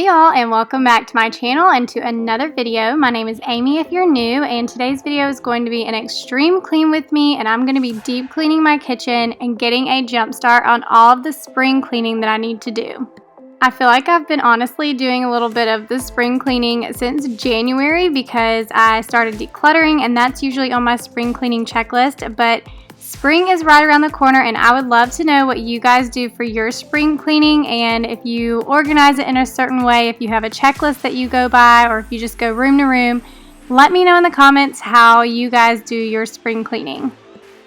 Hey y'all, and welcome back to my channel and to another video. My name is Amy if you're new, and today's video is going to be an extreme clean with me, and I'm going to be deep cleaning my kitchen and getting a jump start on all of the spring cleaning that I need to do. I feel like I've been honestly doing a little bit of the spring cleaning since January because I started decluttering, and that's usually on my spring cleaning checklist, but spring is right around the corner, and I would love to know what you guys do for your spring cleaning, and if you organize it in a certain way, if you have a checklist that you go by, or if you just go room to room. Let me know in the comments how you guys do your spring cleaning.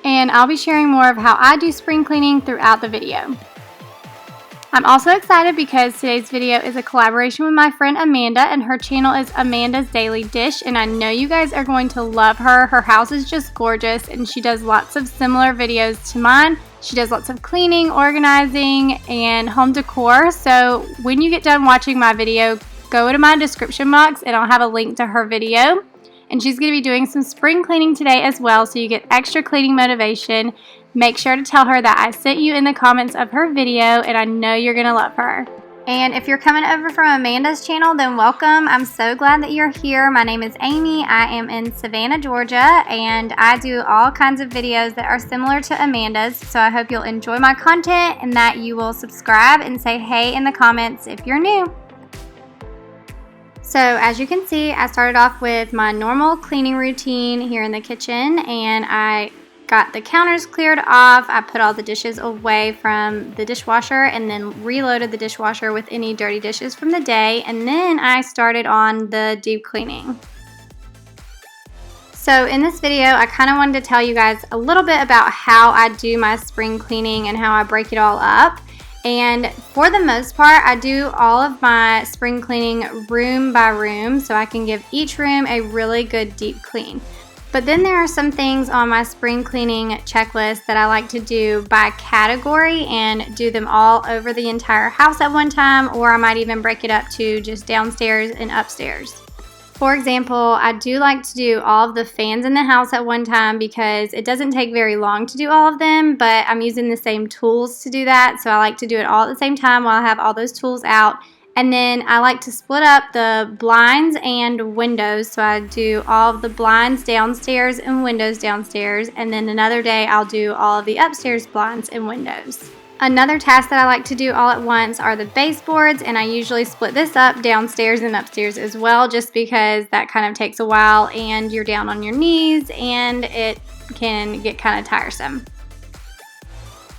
And I'll be sharing more of how I do spring cleaning throughout the video. I'm also excited because today's video is a collaboration with my friend Amanda, and her channel is Amanda's Daily Dish, and I know you guys are going to love her. Her house is just gorgeous, and she does lots of similar videos to mine. She does lots of cleaning, organizing, and home decor. So when you get done watching my video, go to my description box and I'll have a link to her video. And she's going to be doing some spring cleaning today as well, so you get extra cleaning motivation. Make sure to tell her that I sent you in the comments of her video, and I know you're going to love her. And if you're coming over from Amanda's channel, then welcome. I'm so glad that you're here. My name is Amy. I am in Savannah, Georgia, and I do all kinds of videos that are similar to Amanda's. So I hope you'll enjoy my content and that you will subscribe and say hey in the comments if you're new. So as you can see, I started off with my normal cleaning routine here in the kitchen, and I got the counters cleared off. I put all the dishes away from the dishwasher and then reloaded the dishwasher with any dirty dishes from the day, and then I started on the deep cleaning. So in this video, I kind of wanted to tell you guys a little bit about how I do my spring cleaning and how I break it all up. And for the most part, I do all of my spring cleaning room by room, so I can give each room a really good deep clean. But then there are some things on my spring cleaning checklist that I like to do by category and do them all over the entire house at one time, or I might even break it up to just downstairs and upstairs. For example, I do like to do all of the fans in the house at one time because it doesn't take very long to do all of them, but I'm using the same tools to do that, so I like to do it all at the same time while I have all those tools out. And then I like to split up the blinds and windows, so I do all of the blinds downstairs and windows downstairs, and then another day I'll do all of the upstairs blinds and windows. Another task that I like to do all at once are the baseboards, and I usually split this up downstairs and upstairs as well, just because that kind of takes a while and you're down on your knees and it can get kind of tiresome.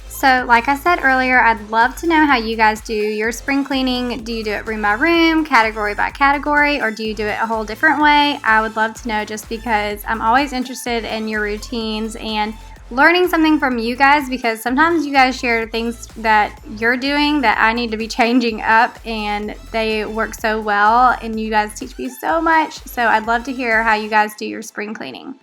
So like I said earlier, I'd love to know how you guys do your spring cleaning. Do you do it room by room, category by category, or do you do it a whole different way? I would love to know, just because I'm always interested in your routines and learning something from you guys, because sometimes you guys share things that you're doing that I need to be changing up, and they work so well, and you guys teach me so much. So I'd love to hear how you guys do your spring cleaning.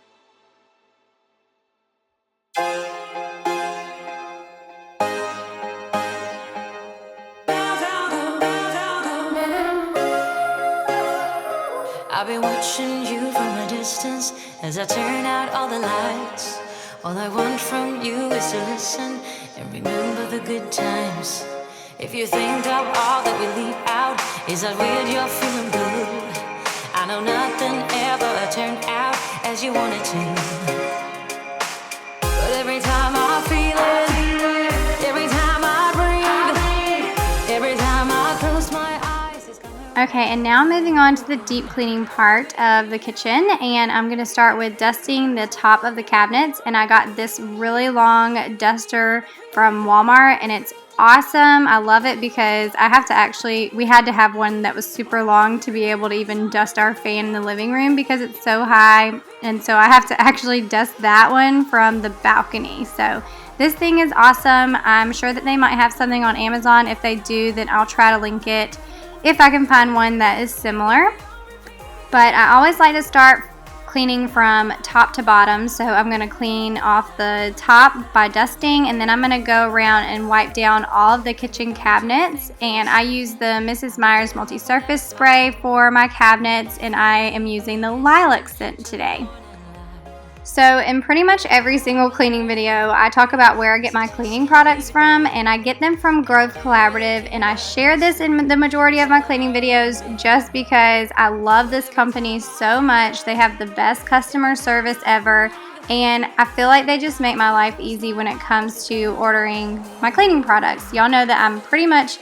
I've been watching you from a distance as I turn out all the lights. All I want from you is to listen and remember the good times. If you think of all that we leave out, is that weird you're feeling blue? I know nothing ever turned out as you wanted to, but every time I feel it, every time I breathe, every time I close my eyes, it's coming. Okay, and now moving on to the deep cleaning part of the kitchen, and I'm going to start with dusting the top of the cabinets. And I got this really long duster from Walmart, and it's awesome. I love it because we had to have one that was super long to be able to even dust our fan in the living room because it's so high, and so I have to actually dust that one from the balcony. So this thing is awesome. I'm sure that they might have something on Amazon. If they do, then I'll try to link it if I can find one that is similar. But I always like to start cleaning from top to bottom, so I'm going to clean off the top by dusting, and then I'm going to go around and wipe down all of the kitchen cabinets. And I use the Mrs. Meyers multi-surface spray for my cabinets, and I am using the lilac scent today. So in pretty much every single cleaning video, I talk about where I get my cleaning products from, and I get them from Growth Collaborative, and I share this in the majority of my cleaning videos just because I love this company so much. They have the best customer service ever, and I feel like they just make my life easy when it comes to ordering my cleaning products. Y'all know that I'm pretty much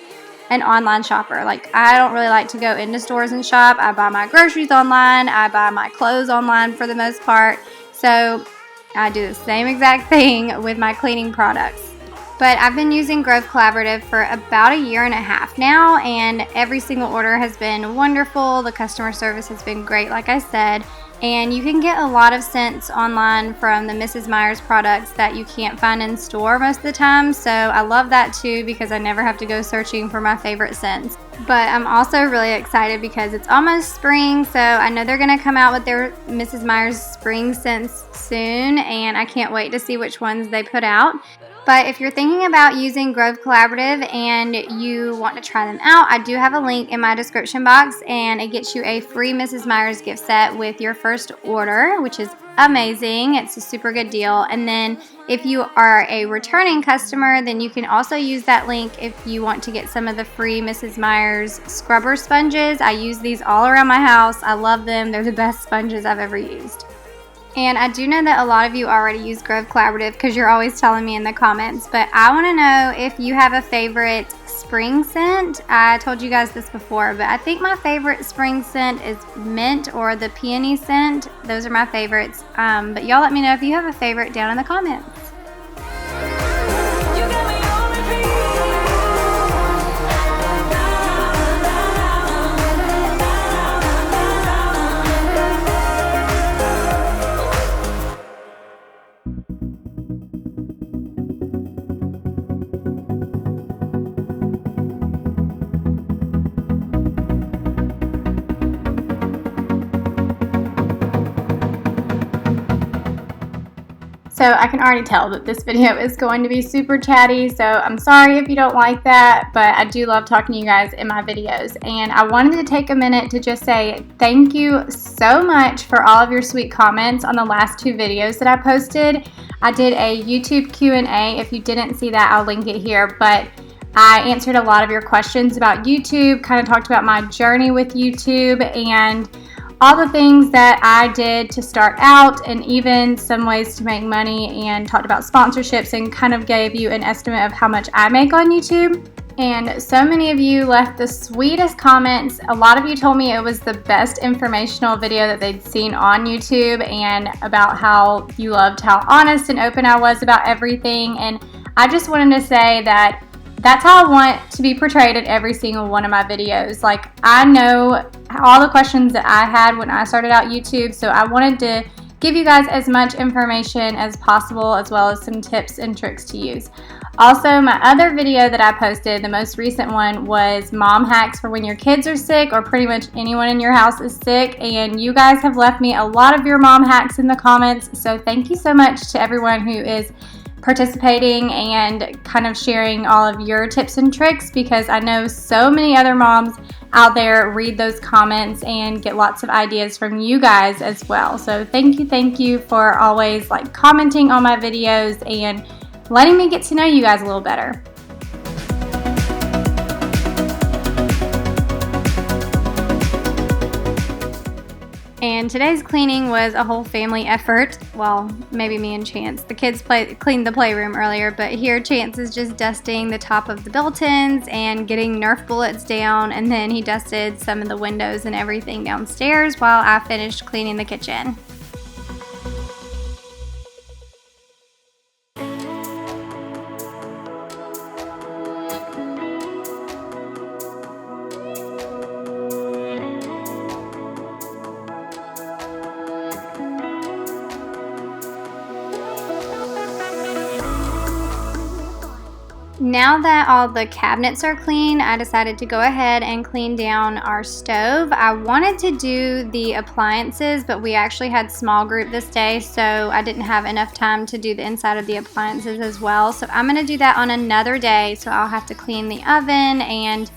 an online shopper. Like, I don't really like to go into stores and shop. I buy my groceries online. I buy my clothes online for the most part. So I do the same exact thing with my cleaning products. But I've been using Growth Collaborative for about a year and a half now, and every single order has been wonderful. The customer service has been great, like I said. And you can get a lot of scents online from the Mrs. Meyers products that you can't find in store most of the time. So I love that too, because I never have to go searching for my favorite scents. But I'm also really excited because it's almost spring, so I know they're going to come out with their Mrs. Meyers spring scents soon, and I can't wait to see which ones they put out. But if you're thinking about using Grove Collaborative and you want to try them out, I do have a link in my description box, and it gets you a free Mrs. Meyers gift set with your first order, which is amazing. It's a super good deal. And then if you are a returning customer, then you can also use that link if you want to get some of the free Mrs. Meyers scrubber sponges. I use these all around my house. I love them. They're the best sponges I've ever used. And I do know that a lot of you already use Grove Collaborative because you're always telling me in the comments, but I want to know if you have a favorite spring scent. I told you guys this before, but I think my favorite spring scent is mint or the peony scent. Those are my favorites. But y'all let me know if you have a favorite down in the comments. So I can already tell that this video is going to be super chatty, so I'm sorry if you don't like that, but I do love talking to you guys in my videos. And I wanted to take a minute to just say thank you so much for all of your sweet comments on the last 2 videos that I posted. I did a YouTube Q&A. If you didn't see that, I'll link it here, but I answered a lot of your questions about YouTube, kind of talked about my journey with YouTube and all the things that I did to start out, and even some ways to make money, and talked about sponsorships and kind of gave you an estimate of how much I make on YouTube. And so many of you left the sweetest comments. A lot of you told me it was the best informational video that they'd seen on YouTube, and about how you loved how honest and open I was about everything. And I just wanted to say that that's how I want to be portrayed in every single one of my videos. Like, I know all the questions that I had when I started out YouTube, so I wanted to give you guys as much information as possible, as well as some tips and tricks to use. Also, my other video that I posted, the most recent one, was mom hacks for when your kids are sick, or pretty much anyone in your house is sick, and you guys have left me a lot of your mom hacks in the comments, so thank you so much to everyone who is participating and kind of sharing all of your tips and tricks, because I know so many other moms out there read those comments and get lots of ideas from you guys as well. So thank you for always commenting on my videos and letting me get to know you guys a little better. And today's cleaning was a whole family effort. Well, maybe me and Chance. The kids cleaned the playroom earlier, but here Chance is just dusting the top of the built-ins and getting Nerf bullets down, and then he dusted some of the windows and everything downstairs while I finished cleaning the kitchen. Now that all the cabinets are clean, I decided to go ahead and clean down our stove. I wanted to do the appliances, but we actually had small group this day, so I didn't have enough time to do the inside of the appliances as well. So I'm going to do that on another day, so I'll have to clean the oven, and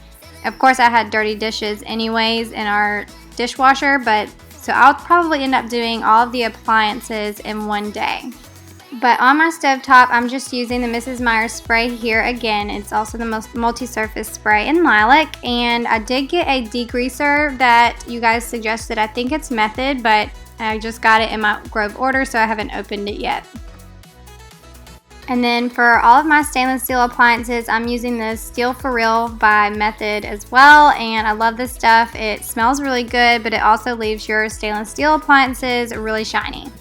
of course I had dirty dishes anyways in our dishwasher, but So I'll probably end up doing all of the appliances in one day. But on my stovetop, I'm just using the Mrs. Meyers spray here again. It's also the multi-surface spray in lilac. And I did get a degreaser that you guys suggested. I think it's Method, but I just got it in my Grove order, so I haven't opened it yet. And then for all of my stainless steel appliances, I'm using the Steel For Real by Method as well. And I love this stuff. It smells really good, but it also leaves your stainless steel appliances really shiny.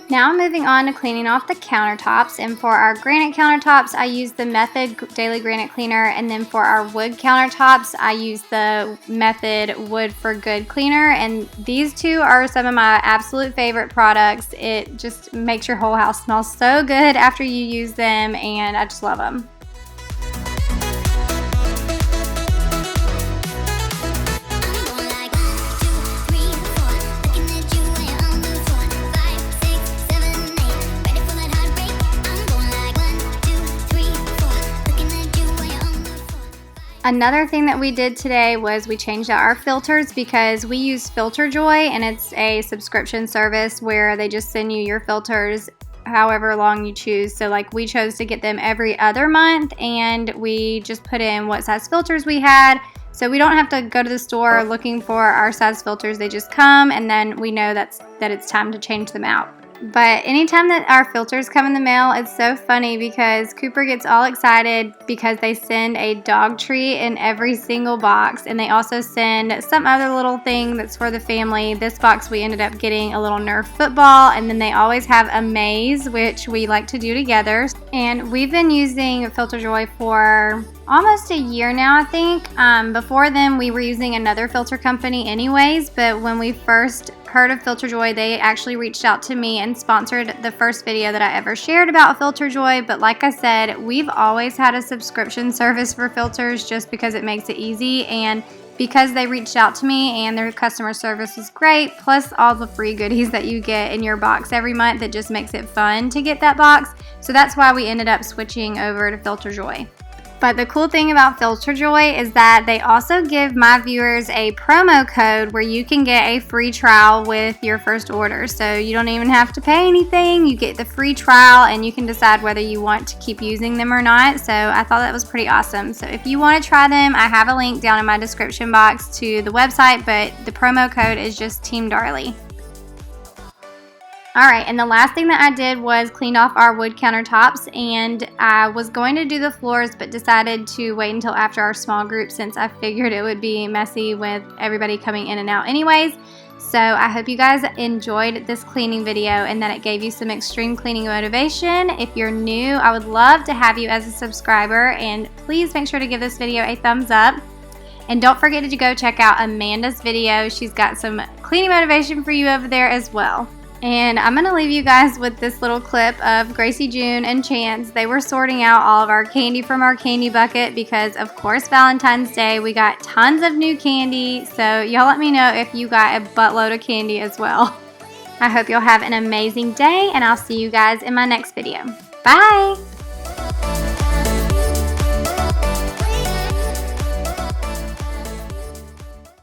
Now I'm moving on to cleaning off the countertops, and for our granite countertops I use the Method Daily Granite Cleaner, and then for our wood countertops I use the Method Wood for Good Cleaner, and these two are some of my absolute favorite products. It just makes your whole house smell so good after you use them, and I just love them. Another thing that we did today was we changed out our filters because we use Filterjoy, and it's a subscription service where they just send you your filters however long you choose. So like we chose to get them every other month, and we just put in what size filters we had. So we don't have to go to the store looking for our size filters. They just come, and then we know that it's time to change them out. But anytime that our filters come in the mail, it's so funny because Cooper gets all excited because they send a dog treat in every single box, and they also send some other little thing that's for the family. This box we ended up getting a little Nerf football, and then they always have a maze, which we like to do together. And we've been using Filterjoy for almost a year now, I think. Before then we were using another filter company anyways, but when we first heard of Filterjoy, they actually reached out to me and sponsored the first video that I ever shared about Filterjoy. But like I said, we've always had a subscription service for filters just because it makes it easy, and because they reached out to me and their customer service was great, plus all the free goodies that you get in your box every month, that just makes it fun to get that box. So that's why we ended up switching over to Filterjoy. But the cool thing about Filterjoy is that they also give my viewers a promo code where you can get a free trial with your first order. So you don't even have to pay anything. You get the free trial, and you can decide whether you want to keep using them or not. So I thought that was pretty awesome. So if you want to try them, I have a link down in my description box to the website, but the promo code is just Team Darley. Alright, and the last thing that I did was clean off our wood countertops, and I was going to do the floors but decided to wait until after our small group since I figured it would be messy with everybody coming in and out anyways. So I hope you guys enjoyed this cleaning video and that it gave you some extreme cleaning motivation. If you're new, I would love to have you as a subscriber, and please make sure to give this video a thumbs up. And don't forget to go check out Amanda's video. She's got some cleaning motivation for you over there as well. And I'm going to leave you guys with this little clip of Gracie, June, and Chance. They were sorting out all of our candy from our candy bucket because, of course, Valentine's Day, we got tons of new candy. So y'all let me know if you got a buttload of candy as well. I hope you'll have an amazing day, and I'll see you guys in my next video. Bye!